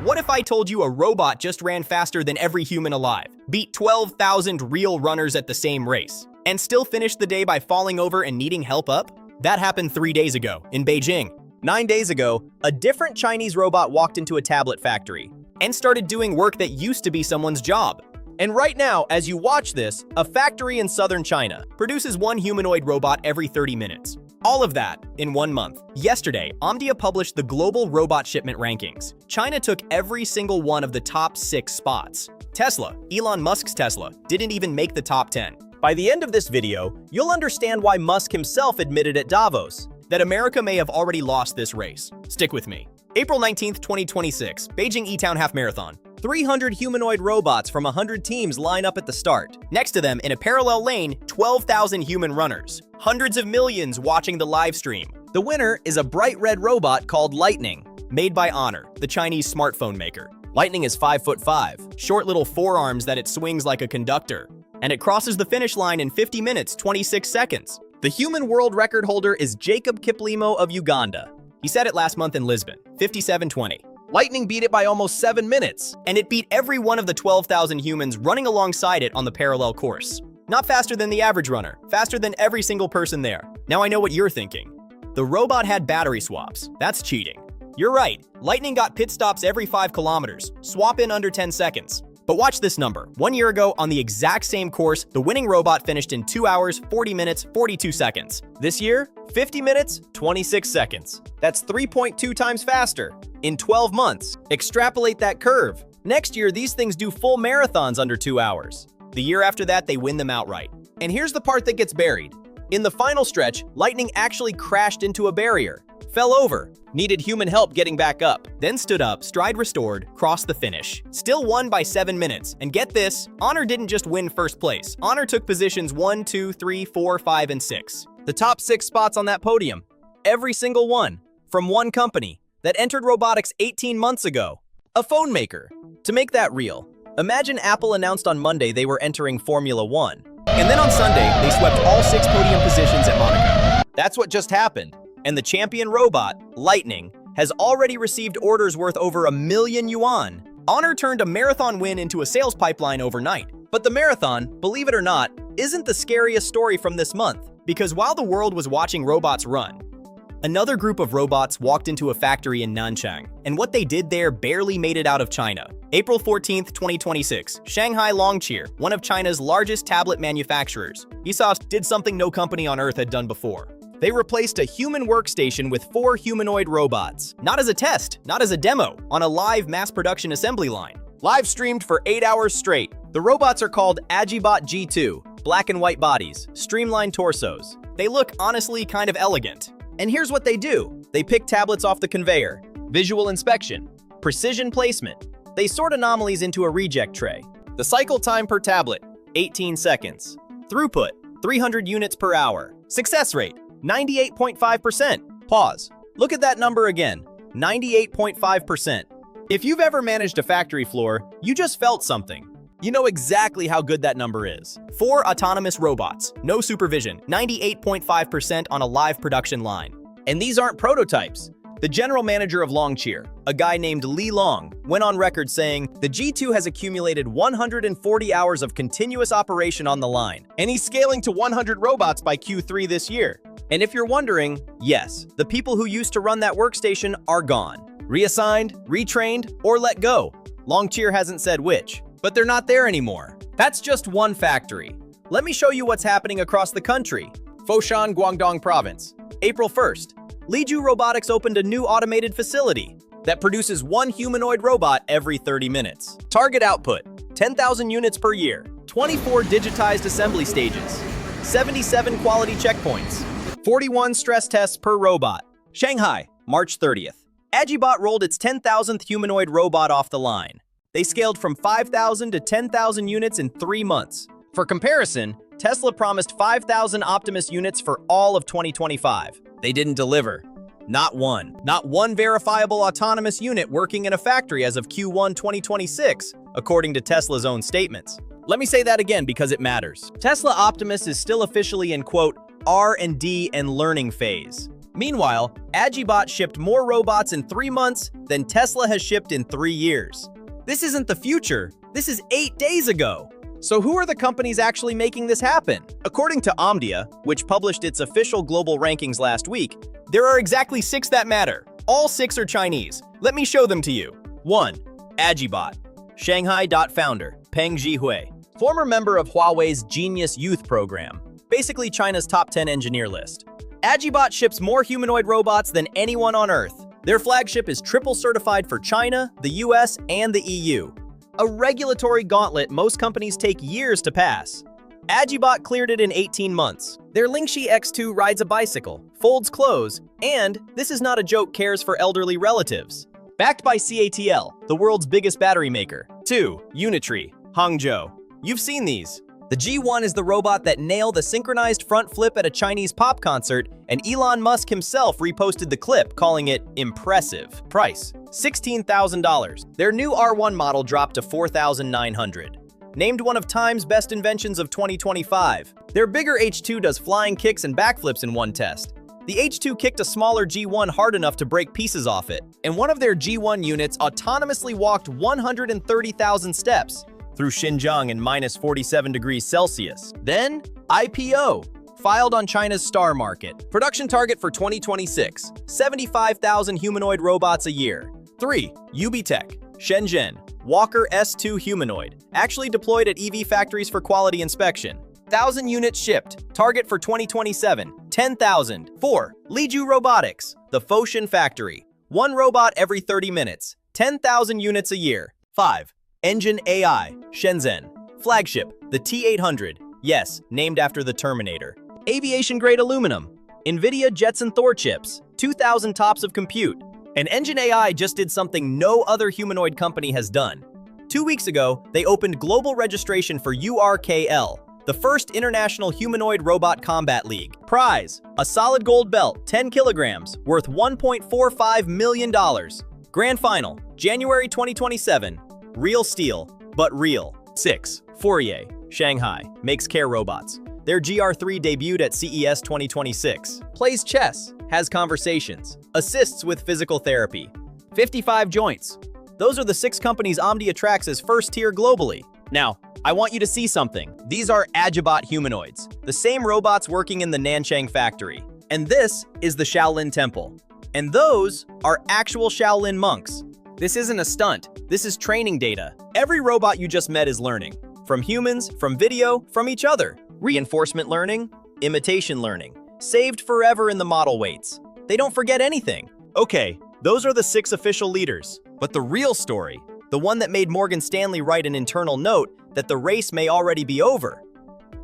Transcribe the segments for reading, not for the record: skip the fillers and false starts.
What if I told you a robot just ran faster than every human alive, beat 12,000 real runners at the same race, and still finished the day by falling over and needing help up? That happened 3 days ago in Beijing. 9 days ago, a different Chinese robot walked into a tablet factory and started doing work that used to be someone's job. And right now, as you watch this, a factory in southern China produces one humanoid robot every 30 minutes. All of that in 1 month. Yesterday, Omdia published the global robot shipment rankings. China took every single one of the top 6 spots. Tesla, Elon Musk's Tesla, didn't even make the top 10. By the end of this video, you'll understand why Musk himself admitted at Davos that America may have already lost this race. Stick with me. April 19th, 2026, Beijing E-Town Half Marathon. 300 humanoid robots from 100 teams line up at the start. Next to them, in a parallel lane, 12,000 human runners. Hundreds of millions watching the live stream. The winner is a bright red robot called Lightning, made by Honor, the Chinese smartphone maker. Lightning is 5'5", short little forearms that it swings like a conductor, and it crosses the finish line in 50 minutes, 26 seconds. The human world record holder is Jacob Kiplimo of Uganda. He set it last month in Lisbon, 57:20. Lightning beat it by almost 7 minutes, and it beat every one of the 12,000 humans running alongside it on the parallel course. Not faster than the average runner, faster than every single person there. Now I know what you're thinking. The robot had battery swaps. That's cheating. You're right, Lightning got pit stops every 5 kilometers, swap in under 10 seconds. But watch this number. 1 year ago, on the exact same course, the winning robot finished in 2 hours, 40 minutes, 42 seconds. This year, 50 minutes, 26 seconds. That's 3.2 times faster in 12 months. Extrapolate that curve. Next year, these things do full marathons under 2 hours. The year after that, they win them outright. And here's the part that gets buried. In the final stretch, Lightning actually crashed into a barrier, fell over, needed human help getting back up, then stood up, stride restored, crossed the finish. Still won by 7 minutes. And get this, Honor didn't just win first place. Honor took positions 1, 2, 3, 4, 5, and 6. The top 6 spots on that podium. Every single one. From one company that entered robotics 18 months ago. A phone maker. To make that real, imagine Apple announced on Monday they were entering Formula 1. And then on Sunday, they swept all 6 podium positions at Monaco. That's what just happened. And the champion robot, Lightning, has already received orders worth over $1 million yuan. Honor turned a marathon win into a sales pipeline overnight. But the marathon, believe it or not, isn't the scariest story from this month. Because while the world was watching robots run, another group of robots walked into a factory in Nanchang, and what they did there barely made it out of China. April 14th, 2026, Shanghai Longcheer, one of China's largest tablet manufacturers, did something no company on Earth had done before. They replaced a human workstation with 4 humanoid robots. Not as a test, not as a demo, on a live mass production assembly line. Live streamed for 8 hours straight. The robots are called AgiBot G2, black and white bodies, streamlined torsos. They look honestly kind of elegant. And here's what they do. They pick tablets off the conveyor, visual inspection, precision placement. They sort anomalies into a reject tray. The cycle time per tablet, 18 seconds. Throughput, 300 units per hour. Success rate, 98.5%. Pause. Look at that number again, 98.5%. If you've ever managed a factory floor, you just felt something. You know exactly how good that number is. 4 autonomous robots, no supervision, 98.5% on a live production line. And these aren't prototypes. The general manager of Longcheer, a guy named Li Long, went on record saying, the G2 has accumulated 140 hours of continuous operation on the line, and he's scaling to 100 robots by Q3 this year. And if you're wondering, yes, the people who used to run that workstation are gone. Reassigned, retrained, or let go. Longcheer hasn't said which, but they're not there anymore. That's just one factory. Let me show you what's happening across the country. Foshan, Guangdong Province. April 1st, Liju Robotics opened a new automated facility that produces 1 humanoid robot every 30 minutes. Target output, 10,000 units per year, 24 digitized assembly stages, 77 quality checkpoints, 41 stress tests per robot. Shanghai, March 30th. AgiBot rolled its 10,000th humanoid robot off the line. They scaled from 5,000 to 10,000 units in 3 months. For comparison, Tesla promised 5,000 Optimus units for all of 2025. They didn't deliver. Not one. Not one verifiable autonomous unit working in a factory as of Q1 2026, according to Tesla's own statements. Let me say that again because it matters. Tesla Optimus is still officially in, quote, R&D and learning phase, Meanwhile, AgiBot shipped more robots in 3 months than Tesla has shipped in 3 years. This isn't the future, this is 8 days ago. So who are the companies actually making this happen? According to Omdia, which published its official global rankings last week, there are exactly 6 that matter. All 6 are Chinese. Let me show them to you. 1. AgiBot. Shanghai.founder, Peng Zhihui. Former member of Huawei's Genius Youth program. Basically China's top 10 engineer list. AgiBot ships more humanoid robots than anyone on Earth. Their flagship is triple certified for China, the US, and the EU. A regulatory gauntlet most companies take years to pass. AgiBot cleared it in 18 months. Their Lingxi X2 rides a bicycle, folds clothes, and, this is not a joke, cares for elderly relatives. Backed by CATL, the world's biggest battery maker. 2. Unitree, Hangzhou. You've seen these. The G1 is the robot that nailed the synchronized front flip at a Chinese pop concert, and Elon Musk himself reposted the clip, calling it impressive. Price: $16,000. Their new R1 model dropped to $4,900. Named one of Time's best inventions of 2025. Their bigger H2 does flying kicks and backflips in one test. The H2 kicked a smaller G1 hard enough to break pieces off it, and one of their G1 units autonomously walked 130,000 steps through Xinjiang in minus 47 degrees Celsius. Then, IPO, filed on China's star market. Production target for 2026, 75,000 humanoid robots a year. 3. UBTech, Shenzhen, Walker S2 Humanoid, actually deployed at EV factories for quality inspection. 1,000 units shipped, target for 2027, 10,000. 4. Liju Robotics, the Foshan factory, 1 robot every 30 minutes, 10,000 units a year. 5. EngineAI, Shenzhen, flagship, the T800, yes, named after the Terminator. Aviation-grade aluminum, NVIDIA Jetson Thor chips, 2,000 TOPS of compute. And EngineAI just did something no other humanoid company has done. 2 weeks ago, they opened global registration for URKL, the first international humanoid robot combat league. Prize: a solid gold belt, 10 kilograms, worth $1.45 million. Grand final, January 2027. Real steel, but real. 6. Fourier, Shanghai, makes care robots. Their GR3 debuted at CES 2026. Plays chess, has conversations, assists with physical therapy. 55 joints. Those are the 6 companies Omdia tracks as first tier globally. Now, I want you to see something. These are AgiBot humanoids, the same robots working in the Nanchang factory. And this is the Shaolin Temple. And those are actual Shaolin monks. This isn't a stunt, this is training data. Every robot you just met is learning. From humans, from video, from each other. Reinforcement learning, imitation learning. Saved forever in the model weights. They don't forget anything. Okay, those are the 6 official leaders. But the real story, the one that made Morgan Stanley write an internal note that the race may already be over.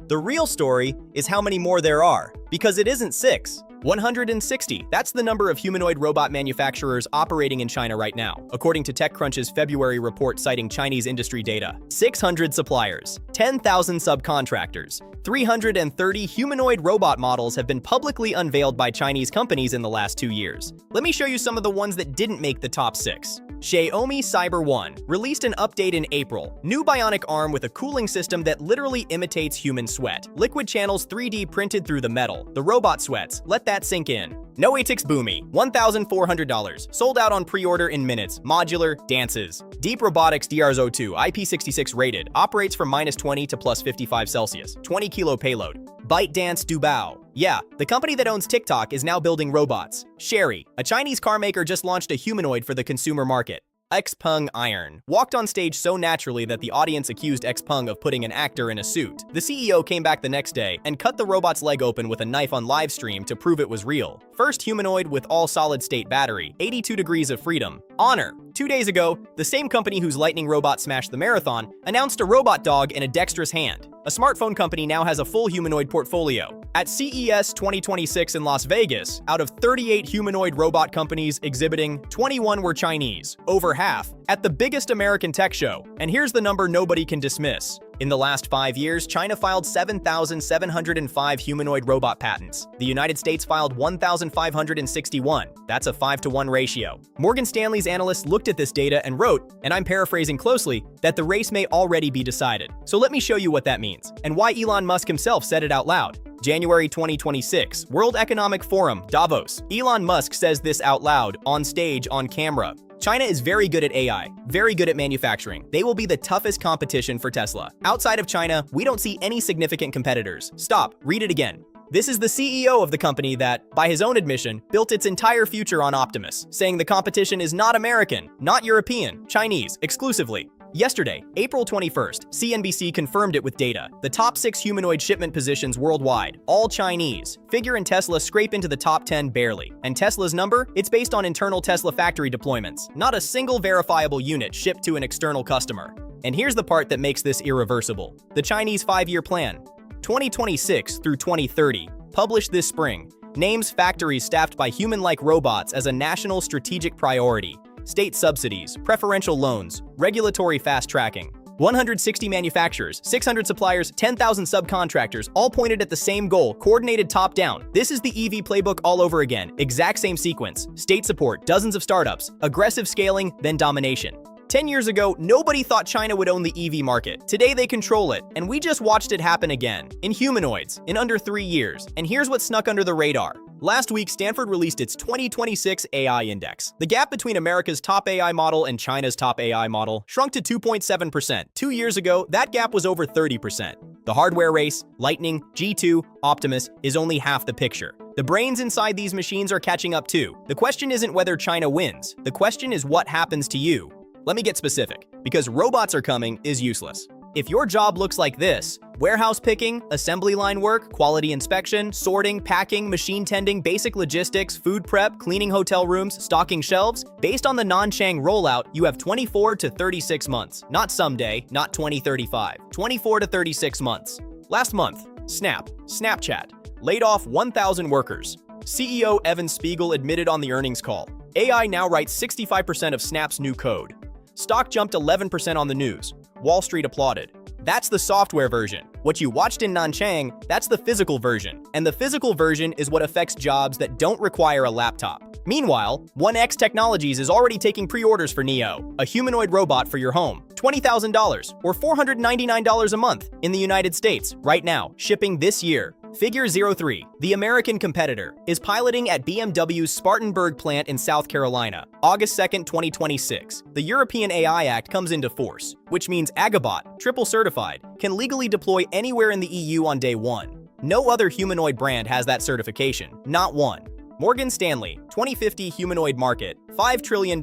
The real story is how many more there are, because it isn't 6. 160. That's the number of humanoid robot manufacturers operating in China right now, according to TechCrunch's February report citing Chinese industry data. 600 suppliers, 10,000 subcontractors, 330 humanoid robot models have been publicly unveiled by Chinese companies in the last 2 years. Let me show you some of the ones that didn't make the top 6. Xiaomi Cyber 1 released an update in April. New bionic arm with a cooling system that literally imitates human sweat. Liquid channels 3D printed through the metal. The robot sweats. Let that sink in. Noatix Boomy, $1,400. Sold out on pre-order in minutes. Modular, dances. Deep Robotics DRZO2, IP66 rated. Operates from -20 to +55 Celsius. 20 kilo payload. ByteDance Dubao. Yeah, the company that owns TikTok is now building robots. Sherry, a Chinese car maker, just launched a humanoid for the consumer market. Xpeng Iron walked on stage so naturally that the audience accused Xpeng of putting an actor in a suit. The CEO came back the next day and cut the robot's leg open with a knife on live stream to prove it was real. First humanoid with all solid-state battery, 82 degrees of freedom. Honor. 2 days ago, the same company whose lightning robot smashed the marathon announced a robot dog in a dexterous hand. A smartphone company now has a full humanoid portfolio. At CES 2026 in Las Vegas, out of 38 humanoid robot companies exhibiting, 21 were Chinese, over half, at the biggest American tech show. And here's the number nobody can dismiss. In the last 5 years, China filed 7,705 humanoid robot patents. The United States filed 1,561. That's a 5-to-1 ratio. Morgan Stanley's analysts looked at this data and wrote, and I'm paraphrasing closely, that the race may already be decided. So let me show you what that means, and why Elon Musk himself said it out loud. January 2026, World Economic Forum, Davos. Elon Musk says this out loud, on stage, on camera. China is very good at AI, very good at manufacturing. They will be the toughest competition for Tesla. Outside of China, we don't see any significant competitors. Stop, read it again. This is the CEO of the company that, by his own admission, built its entire future on Optimus, saying the competition is not American, not European, Chinese, exclusively. Yesterday, April 21st, CNBC confirmed it with data. The top 6 humanoid shipment positions worldwide, all Chinese. Figure and Tesla scrape into the top 10 barely. And Tesla's number? It's based on internal Tesla factory deployments, not a single verifiable unit shipped to an external customer. And here's the part that makes this irreversible. The Chinese 5-year plan. 2026 through 2030, published this spring, names factories staffed by human-like robots as a national strategic priority. State subsidies, preferential loans, regulatory fast-tracking. 160 manufacturers, 600 suppliers, 10,000 subcontractors, all pointed at the same goal, coordinated top-down. This is the EV playbook all over again, exact same sequence. State support, dozens of startups, aggressive scaling, then domination. 10 years ago, nobody thought China would own the EV market. Today they control it, and we just watched it happen again. In humanoids, in under 3 years. And here's what snuck under the radar. Last week, Stanford released its 2026 AI Index. The gap between America's top AI model and China's top AI model shrunk to 2.7%. 2 years ago, that gap was over 30%. The hardware race, Lightning, G2, Optimus, is only half the picture. The brains inside these machines are catching up too. The question isn't whether China wins. The question is what happens to you. Let me get specific, because robots are coming is useless. If your job looks like this, warehouse picking, assembly line work, quality inspection, sorting, packing, machine tending, basic logistics, food prep, cleaning hotel rooms, stocking shelves, based on the Nanchang rollout, you have 24 to 36 months. Not someday, not 2035. 24 to 36 months. Last month, Snapchat, laid off 1,000 workers. CEO Evan Spiegel admitted on the earnings call, AI now writes 65% of Snap's new code. Stock jumped 11% on the news. Wall Street applauded. That's the software version. What you watched in Nanchang, that's the physical version. And the physical version is what affects jobs that don't require a laptop. Meanwhile, 1X Technologies is already taking pre-orders for Neo, a humanoid robot for your home. $20,000 or $499 a month in the United States right now, shipping this year. Figure 03, the American competitor, is piloting at BMW's Spartanburg plant in South Carolina, August 2, 2026. The European AI Act comes into force, which means AgiBot, triple certified, can legally deploy anywhere in the EU on day 1. No other humanoid brand has that certification, not one. Morgan Stanley, 2050 humanoid market, $5 trillion.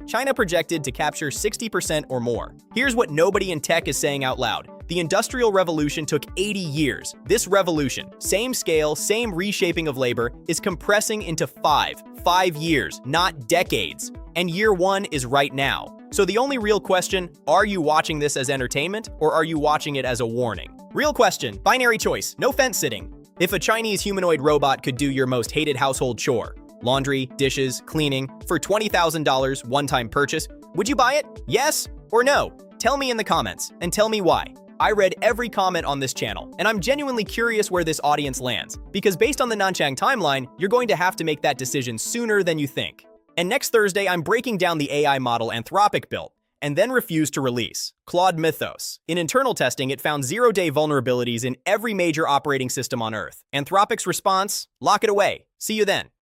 China projected to capture 60% or more. Here's what nobody in tech is saying out loud. The Industrial Revolution took 80 years. This revolution, same scale, same reshaping of labor, is compressing into 5 years, not decades. And year 1 is right now. So the only real question, are you watching this as entertainment or are you watching it as a warning? Real question, binary choice, no fence sitting. If a Chinese humanoid robot could do your most hated household chore, laundry, dishes, cleaning, for $20,000 one-time purchase, would you buy it? Yes or no? Tell me in the comments and tell me why. I read every comment on this channel, and I'm genuinely curious where this audience lands, because based on the Nanchang timeline, you're going to have to make that decision sooner than you think. And next Thursday, I'm breaking down the AI model Anthropic built, and then refused to release, Claude Mythos. In internal testing, it found 0-day vulnerabilities in every major operating system on Earth. Anthropic's response? Lock it away. See you then.